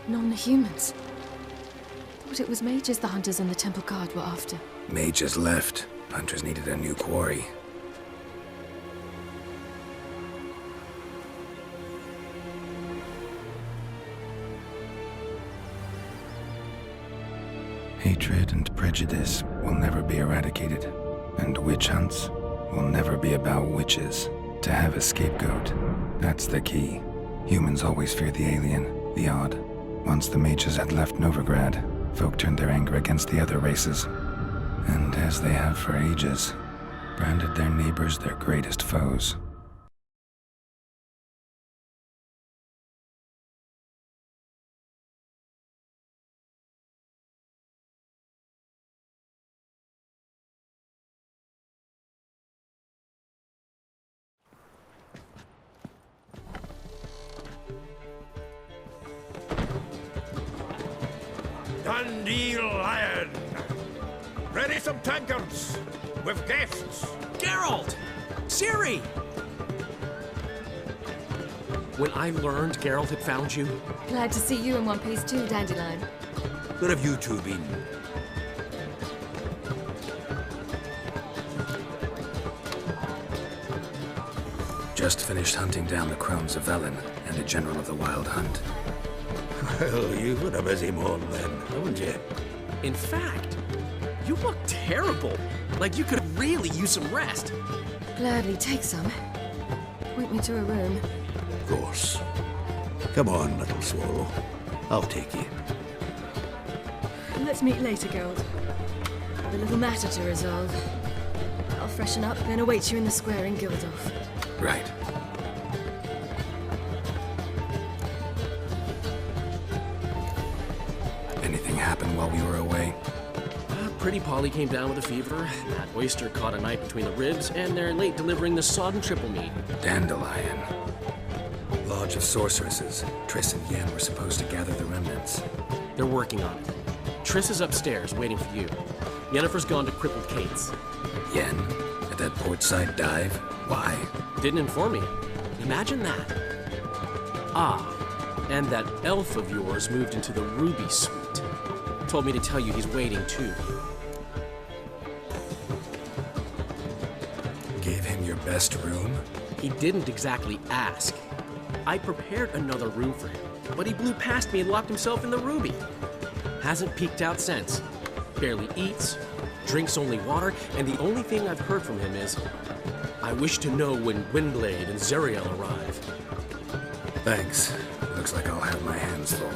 Non-humans. Thought it was mages the hunters and the temple guard were after. Mages left. Hunters needed a new quarry. Hatred and prejudice will never be eradicated, and witch hunts will never be about witches. To have a scapegoat, that's the key. Humans always fear the alien, the odd. Once the mages had left Novigrad, folk turned their anger against the other races, and as they have for ages, branded their neighbors their greatest foes. Dandelion! Ready some tankards with guests. Geralt! Ciri! When I learned Geralt had found you... Glad to see you in one piece too, Dandelion. Where have you two been? Just finished hunting down the crones of Velen and a general of the Wild Hunt. Well, you've had a busy morning then, haven't you? In fact, you look terrible. Like you could really use some rest. Gladly take some. Point me to a room. Of course. Come on, little swallow. I'll take you. Let's meet later, Geralt. I've a little matter to resolve. I'll freshen up, then await you in the square in Gildorf. Right. Anything happened while we were away? Pretty Polly came down with a fever. That oyster caught a knife between the ribs, and they're late delivering the sodden triple meat. Dandelion. Lodge of Sorceresses. Triss and Yen were supposed to gather the remnants. They're working on it. Triss is upstairs, waiting for you. Yennefer's gone to crippled Kate's. Yen? At that portside dive? Why? Didn't inform me. Imagine that. Ah, and that elf of yours moved into the Ruby Suite. Told me to tell you he's waiting too. Gave him your best room? He didn't exactly ask. I prepared another room for him, but he blew past me and locked himself in the Ruby. Hasn't peeked out since. Barely eats, drinks only water, and the only thing I've heard from him is, I wish to know when Windblade and Zeriel arrive. Thanks. Looks like I'll have my hands full.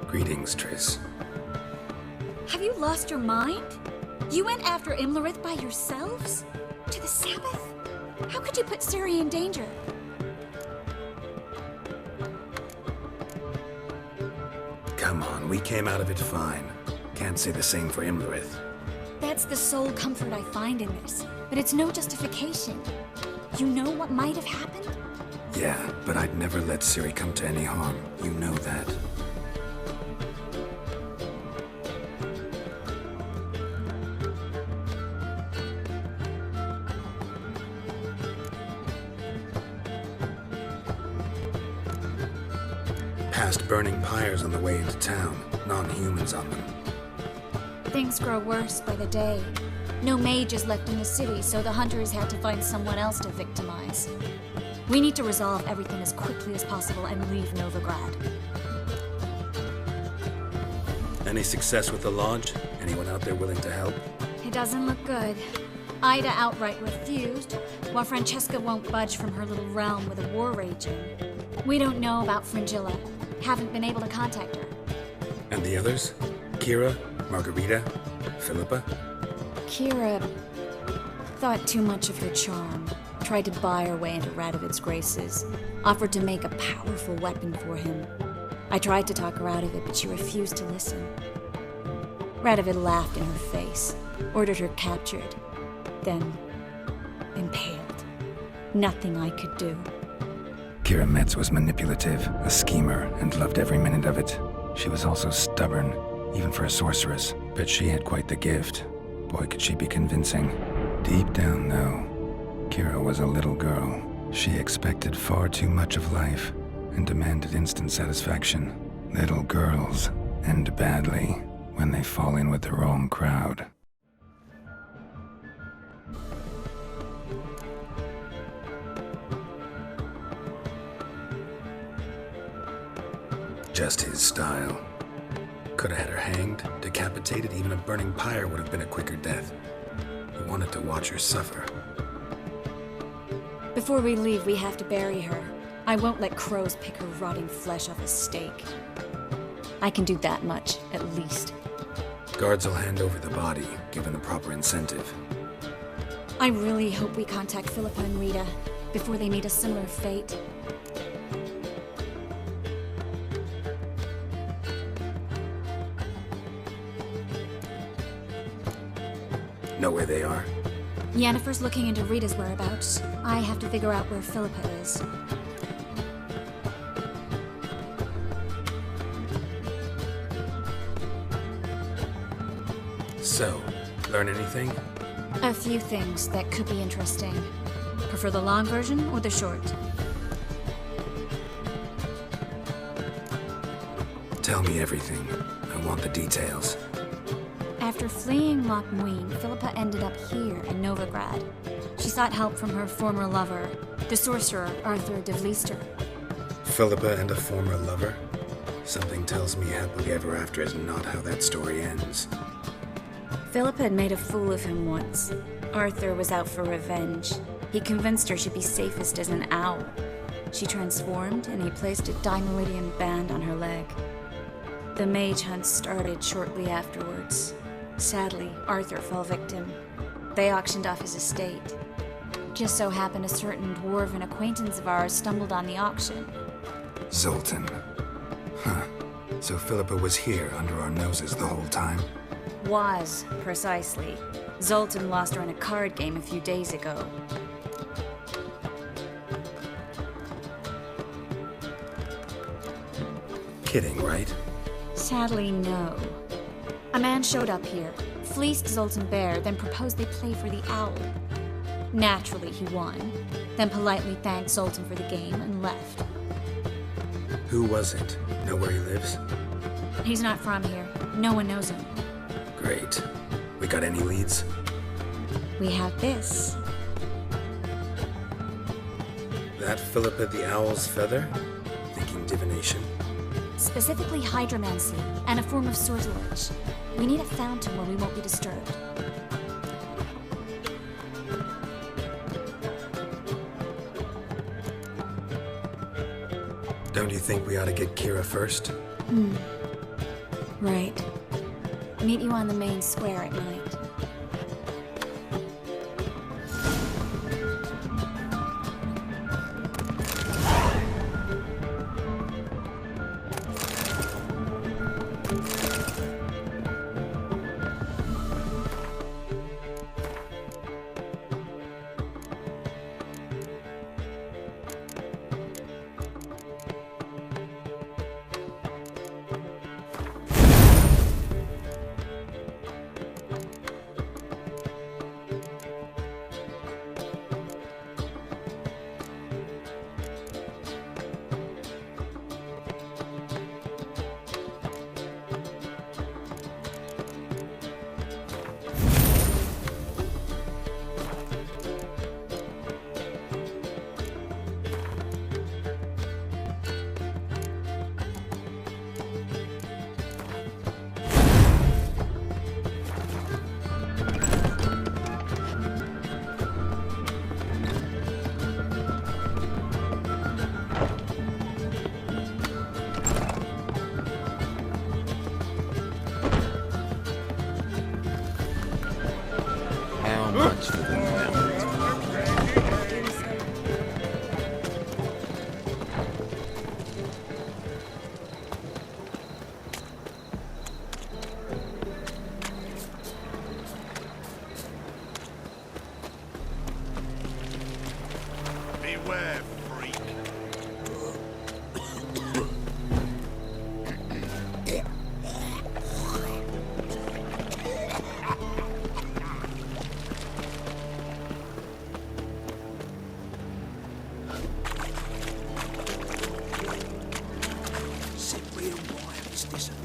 Greetings, Triss. Have you lost your mind? You went after Imlerith by yourselves? To the Sabbath? How could you put Ciri in danger? Come on, we came out of it fine. Can't say the same for Imlerith. That's the sole comfort I find in this, but it's no justification. You know what might have happened? Yeah, but I'd never let Ciri come to any harm. You know that. Past burning pyres on the way into town. Non-humans on them. Things grow worse by the day. No mages left in the city, so the hunters had to find someone else to victimize. We need to resolve everything as quickly as possible and leave Novigrad. Any success with the launch? Anyone out there willing to help? It doesn't look good. Ida outright refused, while Francesca won't budge from her little realm with a war raging. We don't know about Fringilla. Haven't been able to contact her. And the others? Keira, Margarita, Philippa? Keira thought too much of her charm, tried to buy her way into Radovid's graces, offered to make a powerful weapon for him. I tried to talk her out of it, but she refused to listen. Radovid laughed in her face, ordered her captured, then impaled. Nothing I could do. Keira Metz was manipulative, a schemer, and loved every minute of it. She was also stubborn, even for a sorceress, but she had quite the gift. Boy, could she be convincing. Deep down, though, Keira was a little girl. She expected far too much of life and demanded instant satisfaction. Little girls end badly when they fall in with the wrong crowd. Just his style. Could have had her hanged, decapitated, even a burning pyre would have been a quicker death. He wanted to watch her suffer. Before we leave, we have to bury her. I won't let crows pick her rotting flesh off a stake. I can do that much, at least. Guards will hand over the body, given the proper incentive. I really hope we contact Philippa and Rita before they meet a similar fate. Know where they are? Yennefer's looking into Rita's whereabouts. I have to figure out where Philippa is. So, learn anything? A few things that could be interesting. Prefer the long version or the short? Tell me everything. I want the details. After fleeing Loch Muin, Philippa ended up here in Novigrad. She sought help from her former lover, the sorcerer Arthur de Vlister. Philippa and a former lover? Something tells me happily ever after is not how that story ends. Philippa had made a fool of him once. Arthur was out for revenge. He convinced her she'd be safest as an owl. She transformed, and he placed a dimeridian band on her leg. The mage hunt started shortly afterwards. Sadly, Arthur fell victim. They auctioned off his estate. Just so happened a certain dwarven acquaintance of ours stumbled on the auction. Zoltan. Huh. So Philippa was here under our noses the whole time? Was, precisely. Zoltan lost her in a card game a few days ago. Kidding, right? Sadly, no. A man showed up here, fleeced Zoltan bare, then proposed they play for the owl. Naturally, he won, then politely thanked Zoltan for the game and left. Who was it? Know where he lives? He's not from here. No one knows him. Great. We got any leads? We have this. That Philippa the Owl's feather? Thinking divination? Specifically hydromancy, and a form of sortilege. We need a fountain where we won't be disturbed. Don't you think we ought to get Keira first? Right. Meet you on the main square at night.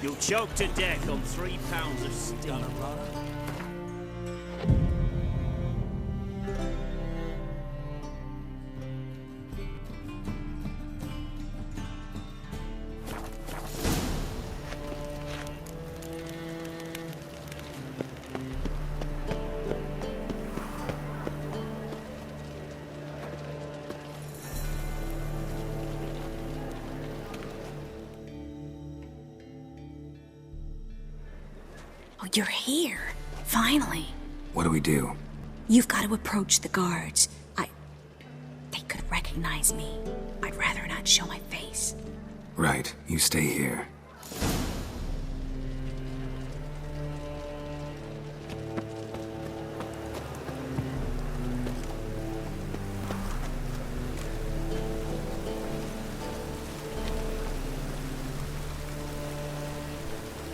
You'll choke to death on 3 pounds of steam. Oh, you're here. Finally. What do we do? You've got to approach the guards. They could recognize me. I'd rather not show my face. Right, you stay here.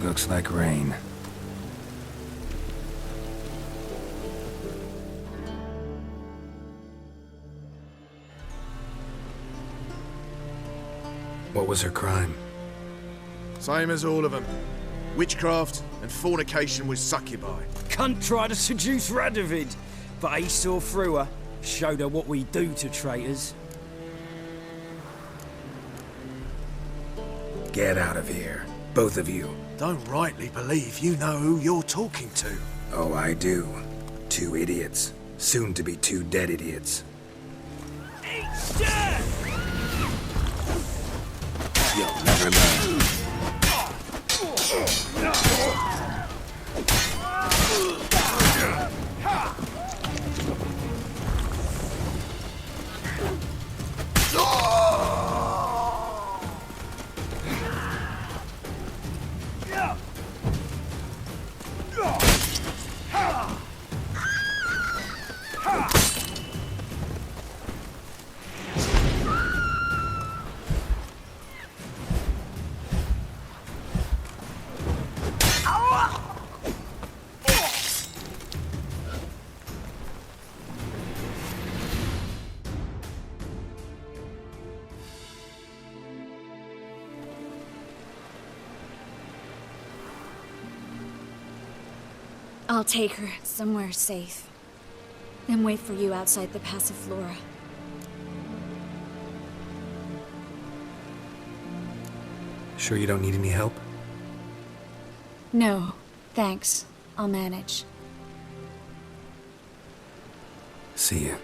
Looks like rain. What was her crime? Same as all of them. Witchcraft and fornication with succubi. Cunt tried to seduce Radovid, but he saw through her, showed her what we do to traitors. Get out of here, both of you. Don't rightly believe you know who you're talking to. Oh, I do. 2 idiots. Soon to be 2 dead idiots. You'll never learn. I'll take her somewhere safe. Then wait for you outside the Passiflora. Sure you don't need any help? No, thanks. I'll manage. See ya.